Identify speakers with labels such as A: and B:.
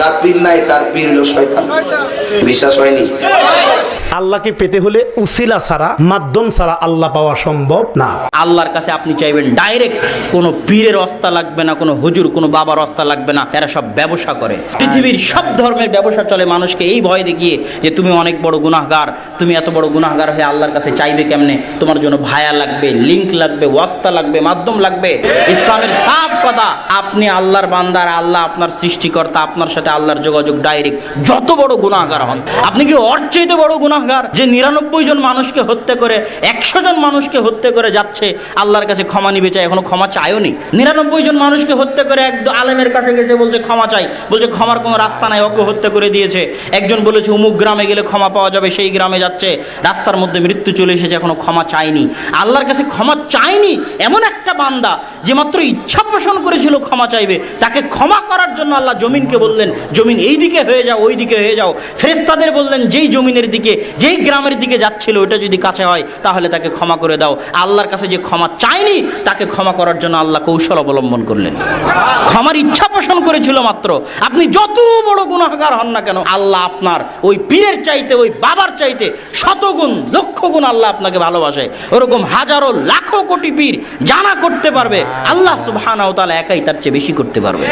A: যার পীর নাই তার পীর হলো শয়তান। বিশ্বাস হয়নি?
B: আল্লাহকে পেতে হলে উসিলা ছাড়া, মাধ্যম ছাড়া আল্লাহ পাওয়া সম্ভব না।
C: আল্লাহর কাছে আপনি চাইবেন ডাইরেক্ট, কোনো পীরের ওস্তা লাগবে না, কোনো হুজুর, কোনো বাবার ওস্তা লাগবে না। এরা সব ব্যবসা করে। পৃথিবীর সব ধর্মের ব্যবসা চলে মানুষকে এই ভয় দেখিয়ে যে তুমি অনেক বড় গুনাহগার, তুমি এত বড় গুনাহগার হয়ে আল্লাহর কাছে চাইবে কেমনে? তোমার জন্য ভায়া লাগবে, লিংক লাগবে, ওয়াস্তা লাগবে, মাধ্যম লাগবে। ইসলামের সাফ কথা, আপনি আল্লাহর বান্দার, আল্লাহ আপনার সৃষ্টিকর্তা, আপনার সাথে আল্লাহর যোগাযোগ ডাইরেক্ট। যত বড় গুনাহগার হন, আপনি কি ওর চাইতে বড় গুনাহগার যে 99 জন মানুষকে হত্যা করে 100 জন মানুষকে হত্যা করে যাচ্ছে আল্লাহর কাছে ক্ষমা নিবে চাই, এখনো ক্ষমা চাইও নি? 99 জন মানুষকে হত্যা করে একদম আলেমের কাছে গেছে, বলছে ক্ষমা চাই, বলছে ক্ষমার কোনো রাস্তা নাই, ওকে হত্যা করে দিয়েছে। একজন বলেছে অমুক গ্রামে গেলে ক্ষমা পাওয়া যাবে, সেই গ্রামে যাচ্ছে, রাস্তার মধ্যে মৃত্যু চলে এসেছে, এখনো ক্ষমা চাইনি। আল্লাহর কাছে ক্ষমা চাইনি এমন একটা বান্দা যে মাত্র ইচ্ছা পোষণ করেছিল ক্ষমা চাইবে, তাকে ক্ষমা করার জন্য আল্লাহ জমিনকে বললেন, জমিন এই দিকে হয়ে যাও, ওই দিকে হয়ে যাও। ফেরেশতাদের বললেন, যেই জমিনের দিকে, যেই গ্রামের দিকে যাচ্ছিল ওটা যদি কাছে হয় তাহলে তাকে ক্ষমা করে দাও। আল্লাহর কাছে যে ক্ষমা চায়নি তাকে ক্ষমা করার জন্য আল্লাহ কৌশল অবলম্বন করলেন। ক্ষমার ইচ্ছা পোষণ করেছিল মাত্র। আপনি যত বড় গুনাহগার হন না কেন, আল্লাহ আপনার ওই পীরের চাইতে, ওই বাবার চাইতে শতগুণ, লক্ষ গুণ আল্লাহ আপনাকে ভালোবাসে। ওরকম হাজারো লাখো কোটি পীর জানা করতে পারবে, আল্লাহ সুবহানাহু ওয়া তাআলা একাই তার চেয়ে বেশি করতে পারবে।